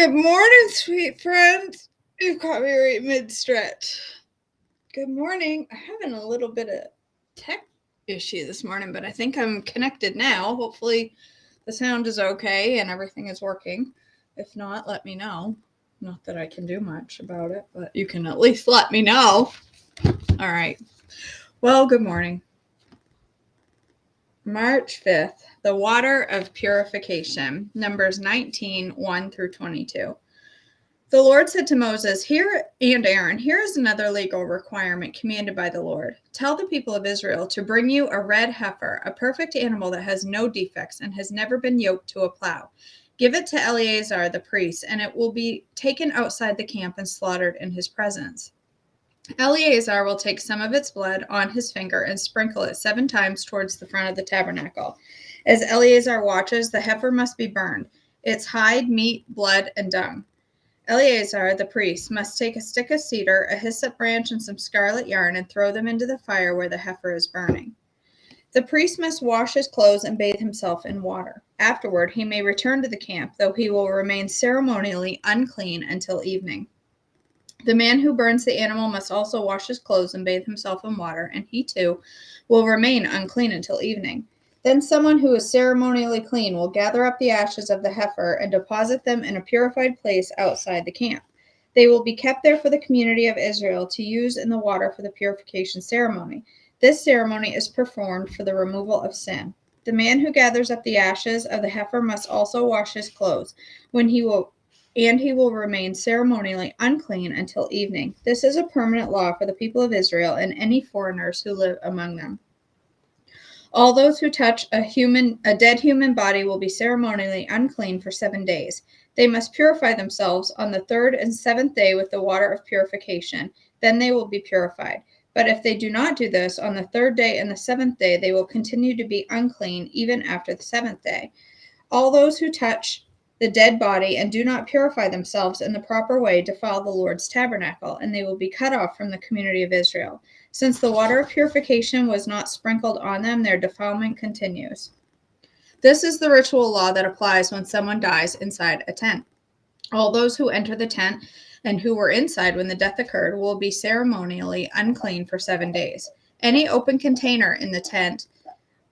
Good morning, sweet friend. You caught me right mid-stretch. Good morning. I'm having a little bit of tech issue this morning, but I think I'm connected now. Hopefully the sound is okay and everything is working. If not, let me know. Not that I can do much about it, but you can at least let me know. All right. Well, good morning. March 5th, the water of purification, Numbers 19, 1 through 22. The Lord said to Moses, "Here and Aaron, here is another legal requirement commanded by the Lord. Tell the people of Israel to bring you a red heifer, a perfect animal that has no defects and has never been yoked to a plow. Give it to Eleazar the priest, and it will be taken outside the camp and slaughtered in his presence. Eleazar will take some of its blood on his finger and sprinkle it 7 times towards the front of the tabernacle. As Eleazar watches, the heifer must be burned, its hide, meat, blood, and dung. Eleazar, the priest, must take a stick of cedar, a hyssop branch, and some scarlet yarn and throw them into the fire where the heifer is burning. The priest must wash his clothes and bathe himself in water. Afterward, he may return to the camp, though he will remain ceremonially unclean until evening. The man who burns the animal must also wash his clothes and bathe himself in water, and he too will remain unclean until evening. Then someone who is ceremonially clean will gather up the ashes of the heifer and deposit them in a purified place outside the camp. They will be kept there for the community of Israel to use in the water for the purification ceremony. This ceremony is performed for the removal of sin. The man who gathers up the ashes of the heifer must also wash his clothes, he will remain ceremonially unclean until evening. This is a permanent law for the people of Israel and any foreigners who live among them. All those who touch a dead human body will be ceremonially unclean for 7 days. They must purify themselves on the 3rd and 7th day with the water of purification. Then they will be purified. But if they do not do this on the 3rd day and the 7th day, they will continue to be unclean even after the 7th day. All those who touch the dead body and do not purify themselves in the proper way defile the Lord's tabernacle, and they will be cut off from the community of Israel. Since the water of purification was not sprinkled on them, their defilement continues. This is the ritual law that applies when someone dies inside a tent. All those who enter the tent and who were inside when the death occurred will be ceremonially unclean for 7 days. Any open container in the tent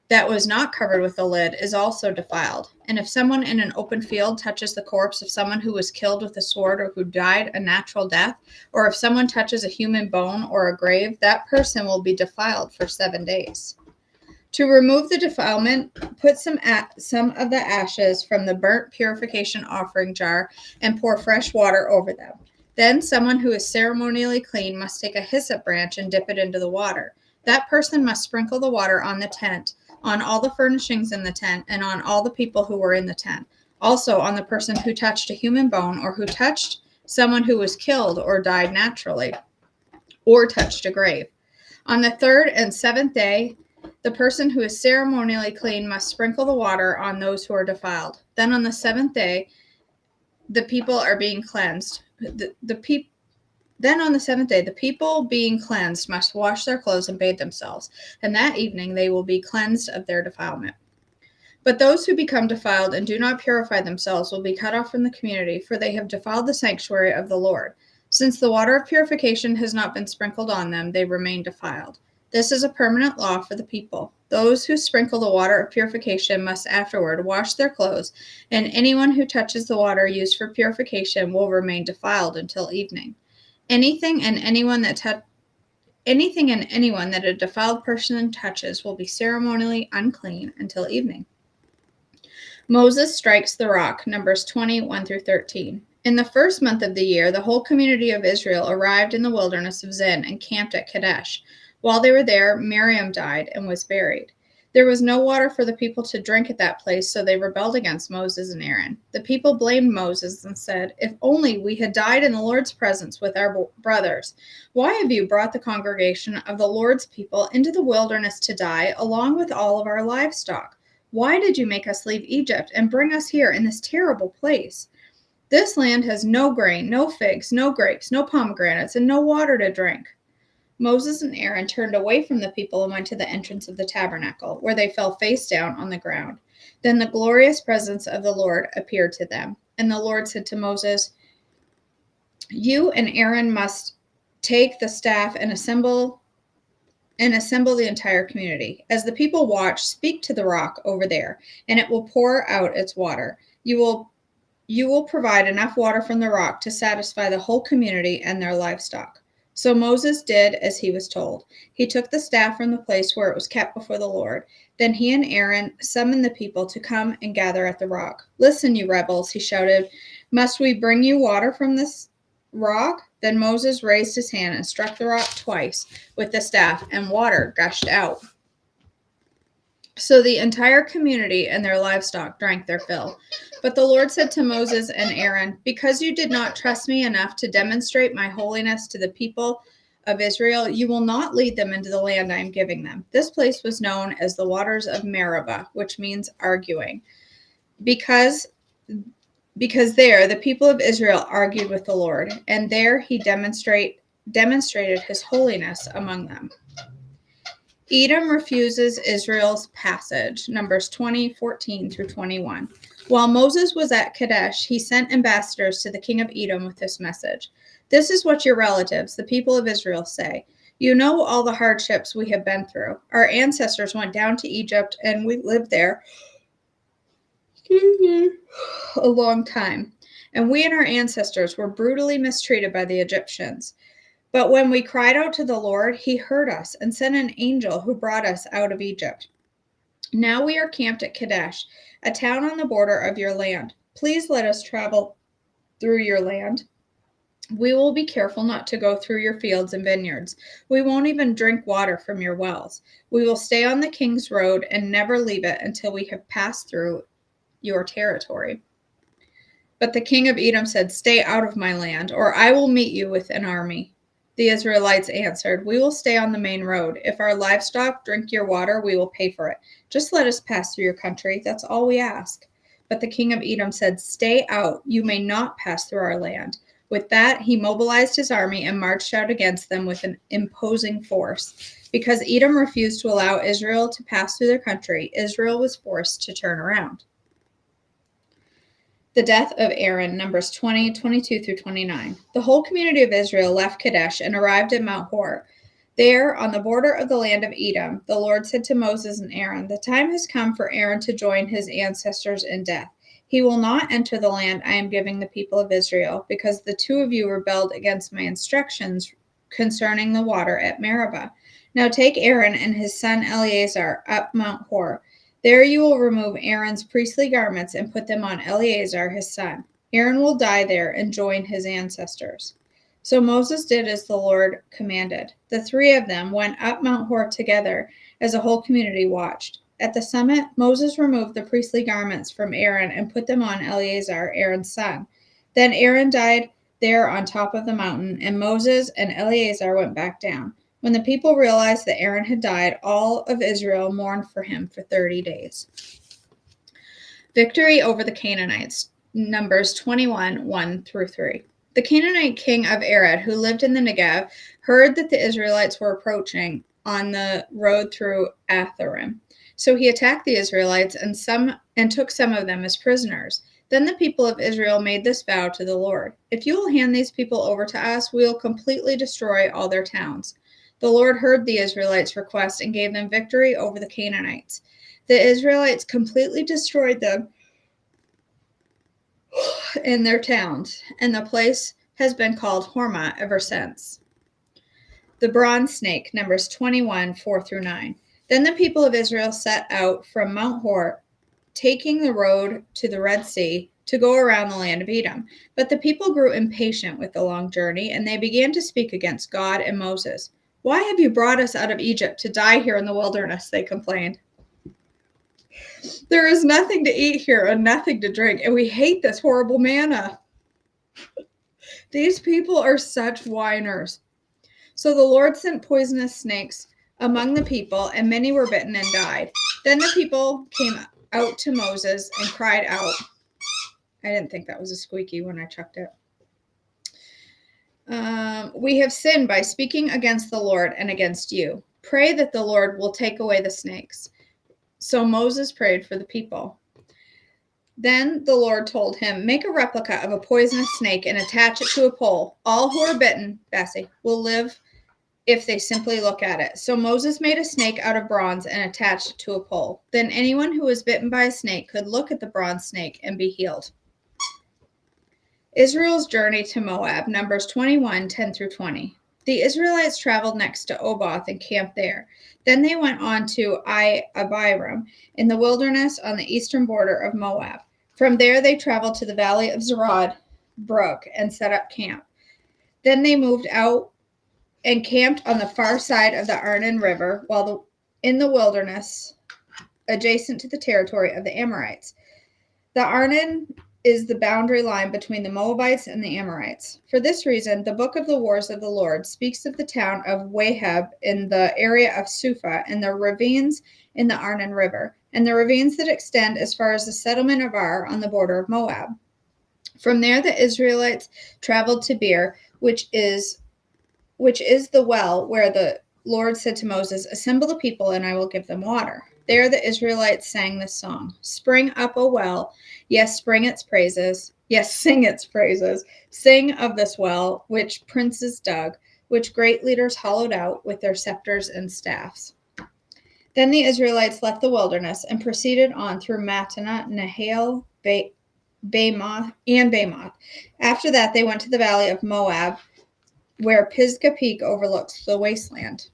that was not covered with a lid is also defiled. And if someone in an open field touches the corpse of someone who was killed with a sword or who died a natural death, or if someone touches a human bone or a grave, that person will be defiled for 7 days. To remove the defilement, put some of the ashes from the burnt purification offering jar and pour fresh water over them. Then someone who is ceremonially clean must take a hyssop branch and dip it into the water. That person must sprinkle the water on the tent, on all the furnishings in the tent, and on all the people who were in the tent. Also on the person who touched a human bone or who touched someone who was killed or died naturally or touched a grave. On the 3rd and 7th day, the person who is ceremonially clean must sprinkle the water on those who are defiled. Then on the 7th day, the people are being cleansed. Then on the 7th day, the people being cleansed must wash their clothes and bathe themselves, and that evening they will be cleansed of their defilement. But those who become defiled and do not purify themselves will be cut off from the community, for they have defiled the sanctuary of the Lord. Since the water of purification has not been sprinkled on them, they remain defiled. This is a permanent law for the people. Those who sprinkle the water of purification must afterward wash their clothes, and anyone who touches the water used for purification will remain defiled until evening. Anything and anyone that a defiled person touches will be ceremonially unclean until evening. Moses strikes the rock, Numbers 21 through 13. In the 1st month of the year, the whole community of Israel arrived in the wilderness of Zin and camped at Kadesh. While they were there, Miriam died and was buried. There was no water for the people to drink at that place, so they rebelled against Moses and Aaron. The people blamed Moses and said, "If only we had died in the Lord's presence with our brothers. Why have you brought the congregation of the Lord's people into the wilderness to die, along with all of our livestock? Why did you make us leave Egypt and bring us here in this terrible place? This land has no grain, no figs, no grapes, no pomegranates, and no water to drink." Moses and Aaron turned away from the people and went to the entrance of the tabernacle, where they fell face down on the ground. Then the glorious presence of the Lord appeared to them. And the Lord said to Moses, "You and Aaron must take the staff and assemble the entire community. As the people watch, speak to the rock over there, and it will pour out its water. You will provide enough water from the rock to satisfy the whole community and their livestock." So Moses did as he was told. He took the staff from the place where it was kept before the Lord. Then he and Aaron summoned the people to come and gather at the rock. "Listen, you rebels," he shouted. "Must we bring you water from this rock?" Then Moses raised his hand and struck the rock twice with the staff, and water gushed out. So the entire community and their livestock drank their fill. But the Lord said to Moses and Aaron, "Because you did not trust me enough to demonstrate my holiness to the people of Israel, you will not lead them into the land I am giving them." This place was known as the waters of Meribah, which means arguing, because there the people of Israel argued with the Lord, and there he demonstrated his holiness among them. Edom refuses Israel's passage, Numbers 20:14 through 21. While Moses was at Kadesh, he sent ambassadors to the king of Edom with this message. "This is what your relatives, the people of Israel, say. You know all the hardships we have been through. Our ancestors went down to Egypt, and we lived there a long time. And we and our ancestors were brutally mistreated by the Egyptians. But when we cried out to the Lord, he heard us and sent an angel who brought us out of Egypt. Now we are camped at Kadesh, a town on the border of your land. Please let us travel through your land. We will be careful not to go through your fields and vineyards. We won't even drink water from your wells. We will stay on the king's road and never leave it until we have passed through your territory." But the king of Edom said, "Stay out of my land, or I will meet you with an army." The Israelites answered, "We will stay on the main road. If our livestock drink your water, we will pay for it. Just let us pass through your country. That's all we ask." But the king of Edom said, "Stay out. You may not pass through our land." With that, he mobilized his army and marched out against them with an imposing force. Because Edom refused to allow Israel to pass through their country, Israel was forced to turn around. The death of Aaron, Numbers 20:22 through 29. The whole community of Israel left Kadesh and arrived at Mount Hor. There, on the border of the land of Edom, the Lord said to Moses and Aaron, "The time has come for Aaron to join his ancestors in death. He will not enter the land I am giving the people of Israel, because the two of you rebelled against my instructions concerning the water at Meribah. Now take Aaron and his son Eleazar up Mount Hor. There you will remove Aaron's priestly garments and put them on Eleazar his son. Aaron will die there and join his ancestors." So Moses did as the Lord commanded. The three of them went up Mount Hor together as a whole community watched. At the summit, Moses removed the priestly garments from Aaron and put them on Eleazar, Aaron's son. Then Aaron died there on top of the mountain, and Moses and Eleazar went back down. When the people realized that Aaron had died, all of Israel mourned for him for 30 days. Victory over the Canaanites, Numbers 21:1 through 3. The Canaanite king of Arad, who lived in the Negev, heard that the Israelites were approaching on the road through Atharim. So he attacked the Israelites and took some of them as prisoners. Then the people of Israel made this vow to the Lord: "If you will hand these people over to us, we will completely destroy all their towns." The Lord heard the Israelites' request and gave them victory over the Canaanites. The Israelites completely destroyed them in their towns, and the place has been called Hormah ever since. The bronze snake, Numbers 21:4 through 9. Then the people of Israel set out from Mount Hor, taking the road to the Red Sea to go around the land of Edom. But the people grew impatient with the long journey, and they began to speak against God and Moses. "Why have you brought us out of Egypt to die here in the wilderness?" they complained. "There is nothing to eat here and nothing to drink, and we hate this horrible manna. These people are such whiners." So the Lord sent poisonous snakes among the people, and many were bitten and died. Then the people came out to Moses and cried out. I didn't think that was a squeaky when I chucked it. "We have sinned by speaking against the Lord and against you. Pray that the Lord will take away the snakes." So Moses prayed for the people. Then the Lord told him, make a replica of a poisonous snake and attach it to a pole. All who are bitten, Bessie, will live if they simply look at it. So Moses made a snake out of bronze and attached it to a pole. Then anyone who was bitten by a snake could look at the bronze snake and be healed. Israel's journey to Moab, Numbers 21, 10 through 20. The Israelites traveled next to Oboth and camped there. Then they went on to Abiram in the wilderness on the eastern border of Moab. From there they traveled to the valley of Zerad Brook and set up camp. Then they moved out and camped on the far side of the Arnon River in the wilderness adjacent to the territory of the Amorites. The Arnon is the boundary line between the Moabites and the Amorites. For this reason, the book of the Wars of the Lord speaks of the town of Wahab in the area of Suphah and the ravines in the Arnon River, and the ravines that extend as far as the settlement of Ar on the border of Moab. From there, the Israelites traveled to Beer, which is the well where the Lord said to Moses, assemble the people and I will give them water. There the Israelites sang this song. Spring up, O well. Yes, spring its praises. Yes, sing its praises. Sing of this well, which princes dug, which great leaders hollowed out with their scepters and staffs. Then the Israelites left the wilderness and proceeded on through Mattanah, Nahal, Bamoth. After that, they went to the valley of Moab, where Pisgah Peak overlooks the wasteland.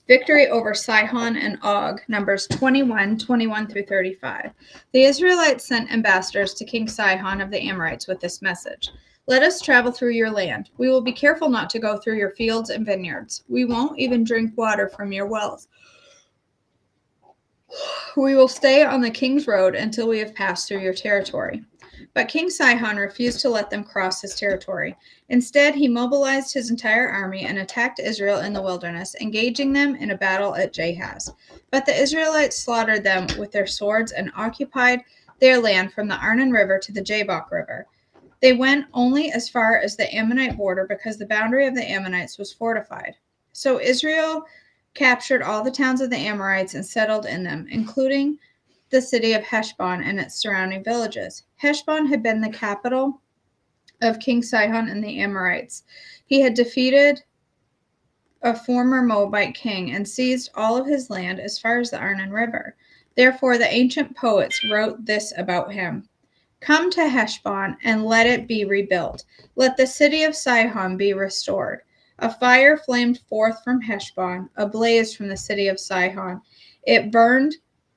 Victory over Sihon and Og, Numbers 21, 21 through 35. The Israelites sent ambassadors to King Sihon of the Amorites with this message. Let us travel through your land. We will be careful not to go through your fields and vineyards. We won't even drink water from your wells. We will stay on the king's road until we have passed through your territory. But King Sihon refused to let them cross his territory. Instead, he mobilized his entire army and attacked Israel in the wilderness, engaging them in a battle at Jahaz. But the Israelites slaughtered them with their swords and occupied their land from the Arnon River to the Jabbok River. They went only as far as the Ammonite border because the boundary of the Ammonites was fortified. So Israel captured all the towns of the Amorites and settled in them, including the city of Heshbon and its surrounding villages. Heshbon had been the capital of King Sihon and the Amorites. He had defeated a former Moabite king and seized all of his land as far as the Arnon River. Therefore, the ancient poets wrote this about him. Come to Heshbon and let it be rebuilt. Let the city of Sihon be restored. A fire flamed forth from Heshbon, a blaze from the city of Sihon. It burned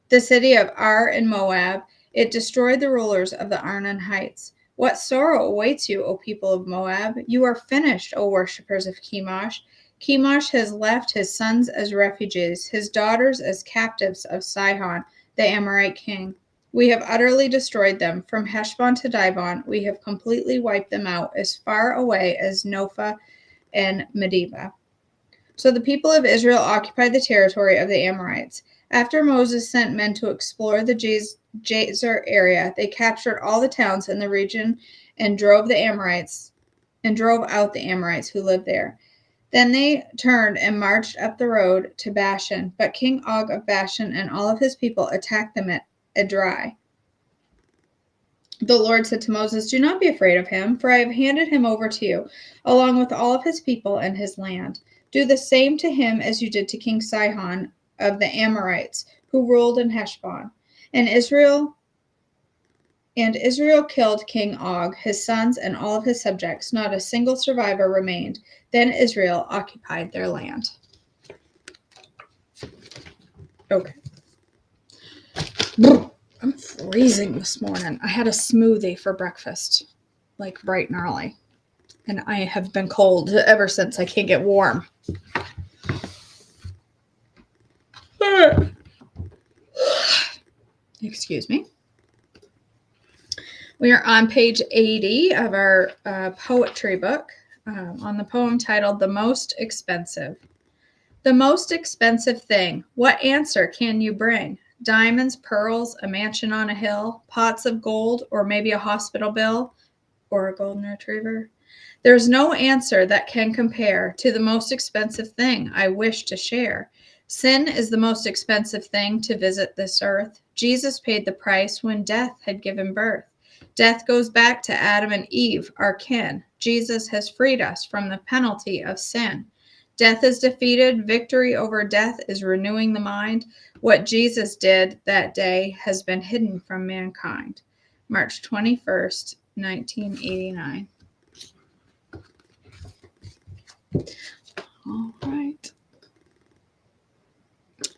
the city of Ar in Moab. It destroyed the rulers of the Arnon Heights. What sorrow awaits you, O people of Moab? You are finished, O worshippers of Chemosh. Chemosh has left his sons as refugees, his daughters as captives of Sihon, the Amorite king. We have utterly destroyed them. From Heshbon to Dibon, we have completely wiped them out, as far away as Nophah and Medeba. So the people of Israel occupied the territory of the Amorites. After Moses sent men to explore the Jazer area, they captured all the towns in the region and drove out the Amorites who lived there. Then they turned and marched up the road to Bashan, but King Og of Bashan and all of his people attacked them at Edrei. The Lord said to Moses, do not be afraid of him, for I have handed him over to you, along with all of his people and his land. Do the same to him as you did to King Sihon of the Amorites, who ruled in Heshbon. And Israel killed King Og, his sons, and all of his subjects. Not a single survivor remained. Then Israel occupied their land. Okay. I'm freezing this morning. I had a smoothie for breakfast, like bright and early. And I have been cold ever since. I can't get warm. Excuse me. We are on page 80 of our poetry book on the poem titled The Most Expensive. The most expensive thing. What answer can you bring? Diamonds, pearls, a mansion on a hill, pots of gold, or maybe a hospital bill, or a golden retriever? There's no answer that can compare to the most expensive thing I wish to share. Sin is the most expensive thing to visit this earth. Jesus paid the price when death had given birth. Death goes back to Adam and Eve, our kin. Jesus has freed us from the penalty of sin. Death is defeated. Victory over death is renewing the mind. What Jesus did that day has been hidden from mankind. March 21st, 1989. All right.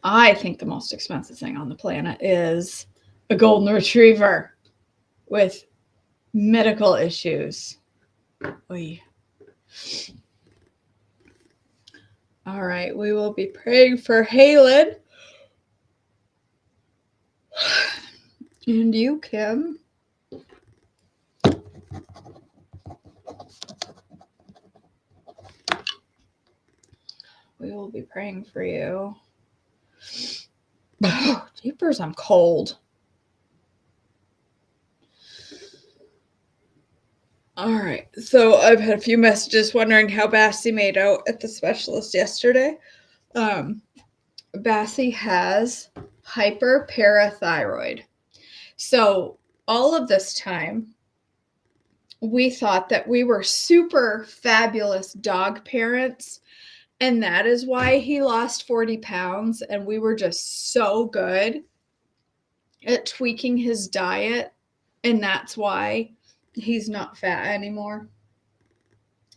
I think the most expensive thing on the planet is a golden retriever with medical issues. Oy. All right, we will be praying for Halen. And you, Kim. We will be praying for you. Oh, jeepers, I'm cold. All right, so I've had a few messages wondering how Bassie made out at the specialist yesterday. Bassie has hyperparathyroid. So all of this time, we thought that we were super fabulous dog parents, and that is why he lost 40 pounds, and we were just so good at tweaking his diet, and that's why he's not fat anymore.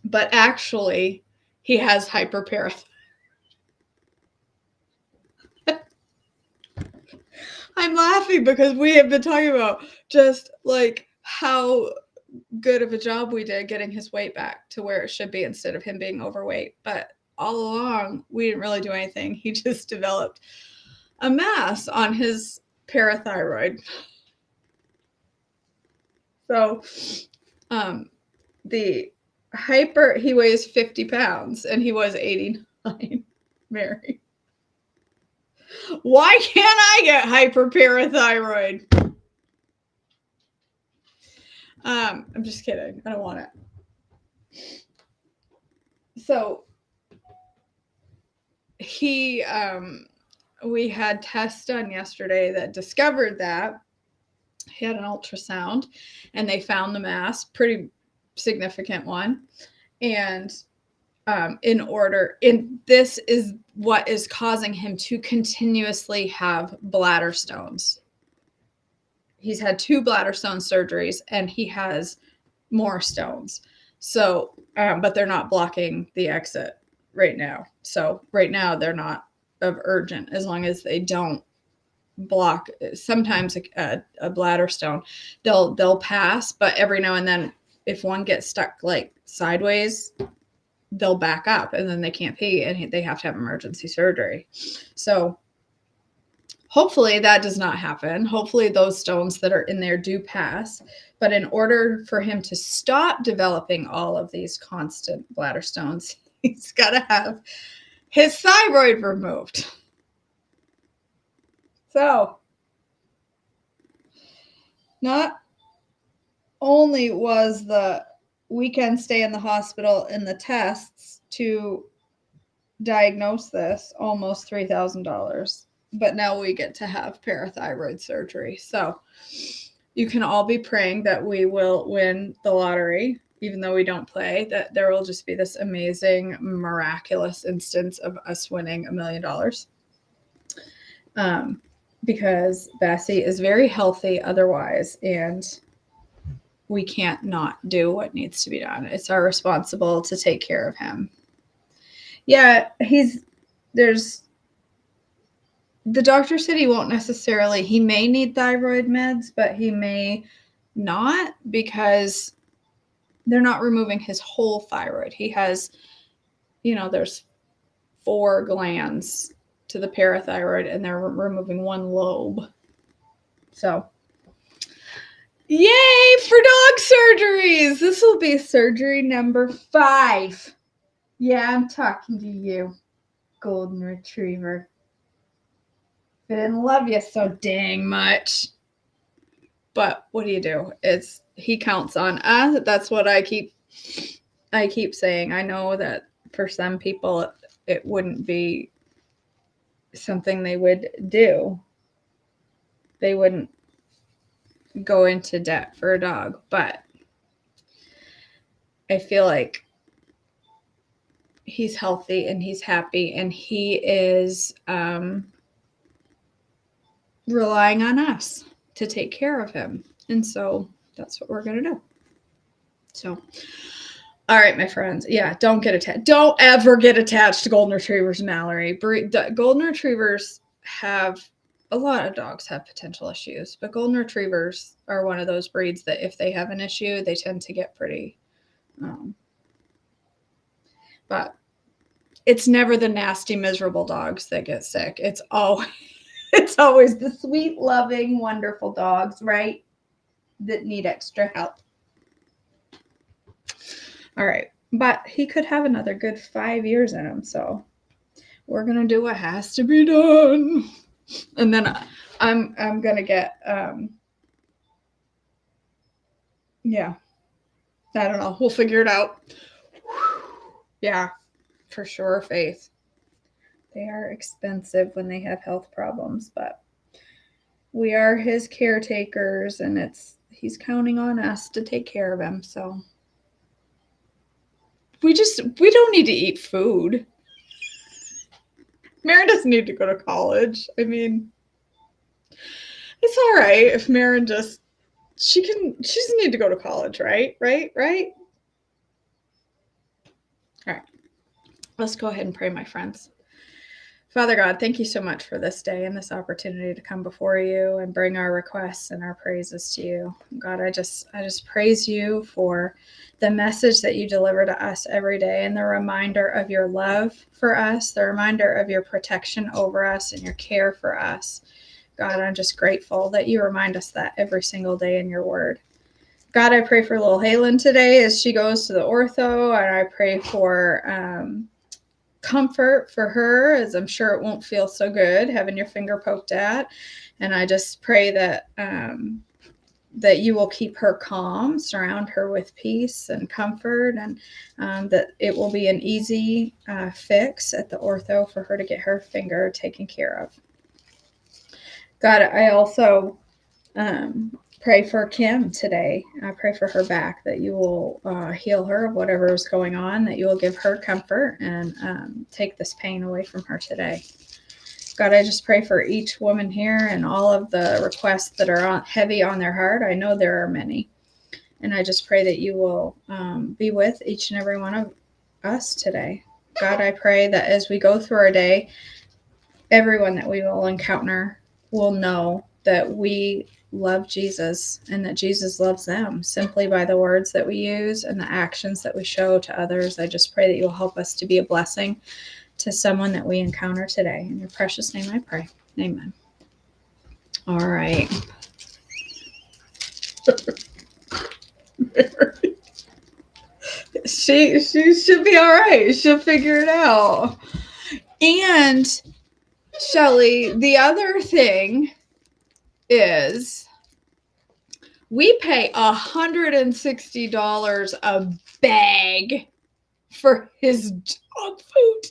But actually, he has hyperparathyroidism. I'm laughing because we have been talking about just like how good of a job we did getting his weight back to where it should be instead of him being overweight. But all along, we didn't really do anything. He just developed a mass on his parathyroid. So, he weighs 50 pounds and he was 89. Mary. Why can't I get hyperparathyroid? I'm just kidding. I don't want it. So we had tests done yesterday that discovered that he had an ultrasound and they found the mass, pretty significant one. And this is what is causing him to continuously have bladder stones. He's had 2 bladder stone surgeries and he has more stones. So, but they're not blocking the exit right now. So right now they're not of urgent as long as they don't block. Sometimes a bladder stone, they'll pass, but every now and then if one gets stuck like sideways, they'll back up and then they can't pee and they have to have emergency surgery. So hopefully that does not happen. Hopefully those stones that are in there do pass. But in order for him to stop developing all of these constant bladder stones, he's got to have his thyroid removed. So not only was the weekend stay in the hospital and the tests to diagnose this almost $3,000, but now we get to have parathyroid surgery. So you can all be praying that we will win the lottery, even though we don't play, that there will just be this amazing, miraculous instance of us winning $1 million. Because Bassie is very healthy otherwise, and we can't not do what needs to be done. It's our responsible to take care of him. Yeah, the doctor said he may need thyroid meds, but he may not, because they're not removing his whole thyroid. He has, there's 4 glands to the parathyroid and they're removing 1 lobe. So, yay for dog surgeries. This will be surgery number 5. Yeah, I'm talking to you, golden retriever. I didn't love you so dang much. But what do you do? He counts on us. That's what I keep saying. I know that for some people it wouldn't be something they would do. They wouldn't go into debt for a dog, but I feel like he's healthy and he's happy and he is relying on us to take care of him. And so that's what we're going to do. So, all right, my friends. Yeah, don't get attached. Don't ever get attached to golden retrievers, Mallory. Golden retrievers have, a lot of dogs have potential issues, but golden retrievers are one of those breeds that if they have an issue, they tend to get pretty, but it's never the nasty, miserable dogs that get sick. It's always the sweet, loving, wonderful dogs, right? That need extra help. All right. But he could have another good 5 years in him. So we're going to do what has to be done. And then I'm going to get, yeah, I don't know. We'll figure it out. Yeah, for sure, Faith. They are expensive when they have health problems, but we are his caretakers and he's counting on us to take care of him. So we don't need to eat food. Marin doesn't need to go to college. I mean, it's all right if Marin she doesn't need to go to college, right? Right? All right. Let's go ahead and pray, my friends. Father God, thank you so much for this day and this opportunity to come before you and bring our requests and our praises to you. God, I just praise you for the message that you deliver to us every day and the reminder of your love for us, the reminder of your protection over us and your care for us. God, I'm just grateful that you remind us that every single day in your word. God, I pray for little Halen today as she goes to the ortho, and I pray for comfort for her, as I'm sure it won't feel so good having your finger poked at. And I just pray that that you will keep her calm, surround her with peace and comfort, and that it will be an easy fix at the ortho for her to get her finger taken care of. God, I also pray for Kim today. I pray for her back, that you will heal her of whatever is going on, that you will give her comfort and take this pain away from her today. God, I just pray for each woman here and all of the requests that are heavy on their heart. I know there are many. And I just pray that you will be with each and every one of us today. God, I pray that as we go through our day, everyone that we will encounter will know that we love Jesus and that Jesus loves them simply by the words that we use and the actions that we show to others. I just pray that you'll help us to be a blessing to someone that we encounter today. In your precious name I pray. Amen. All right. She should be all right. She'll figure it out. And Shelly, the other thing is we pay $160 a bag for his dog food.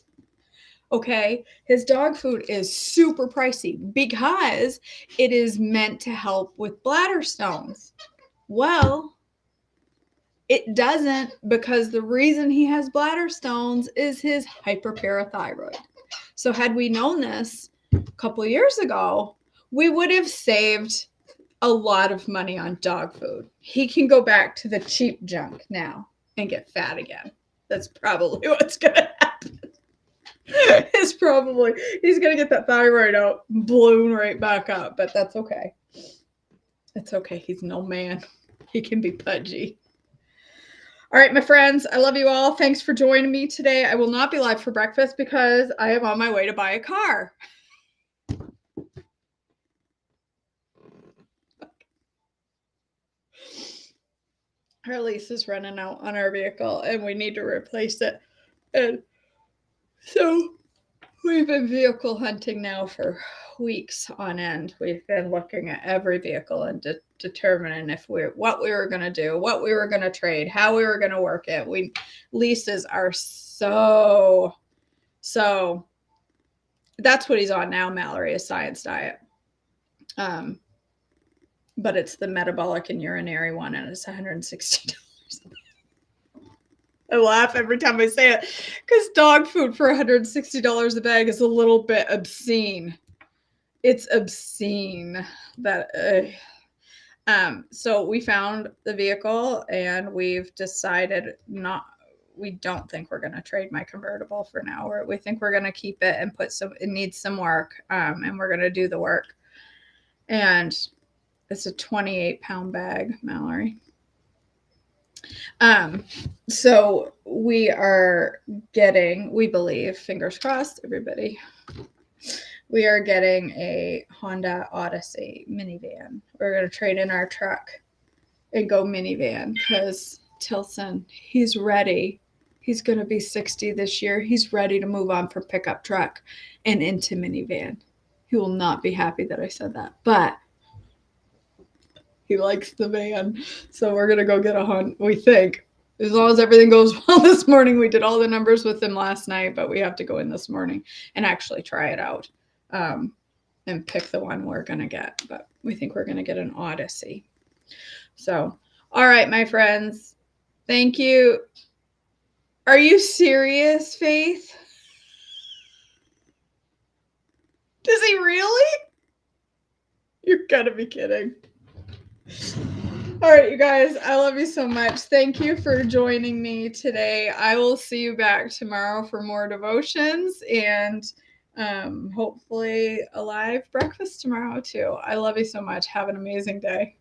Okay, his dog food is super pricey because it is meant to help with bladder stones. Well, it doesn't, because the reason he has bladder stones is his hyperparathyroid. So had we known this a couple of years ago, we would have saved a lot of money on dog food. He can go back to the cheap junk now and get fat again. That's probably what's going to happen. He's going to get that thyroid out, balloon right back up, but that's okay. It's okay. He's no man. He can be pudgy. All right, my friends, I love you all. Thanks for joining me today. I will not be live for breakfast because I am on my way to buy a car. Our lease is running out on our vehicle and we need to replace it. And so we've been vehicle hunting now for weeks on end. We've been looking at every vehicle and determining what we were going to do, what we were going to trade, how we were going to work it. Leases are so That's what he's on now, Mallory, is Science Diet. But it's the metabolic and urinary one, and it's $160. I laugh every time I say it because dog food for $160 a bag is a little bit obscene. It's obscene that. So we found the vehicle and we've decided we don't think we're going to trade my convertible for now. We think we're going to keep it and it needs some work. And we're going to do the work. And it's a 28-pound bag, Mallory. So we believe, fingers crossed, everybody, we are getting a Honda Odyssey minivan. We're going to trade in our truck and go minivan because Tilson, he's ready. He's going to be 60 this year. He's ready to move on from pickup truck and into minivan. He will not be happy that I said that, but he likes the van. So we're going to go get a Honda, we think. As long as everything goes well this morning. We did all the numbers with him last night, but we have to go in this morning and actually try it out. And pick the one we're going to get. But we think we're going to get an Odyssey. So, all right, my friends. Thank you. Are you serious, Faith? Does he really? You're going to be kidding. All right, you guys. I love you so much. Thank you for joining me today. I will see you back tomorrow for more devotions and hopefully a live breakfast tomorrow too. I love you so much. Have an amazing day.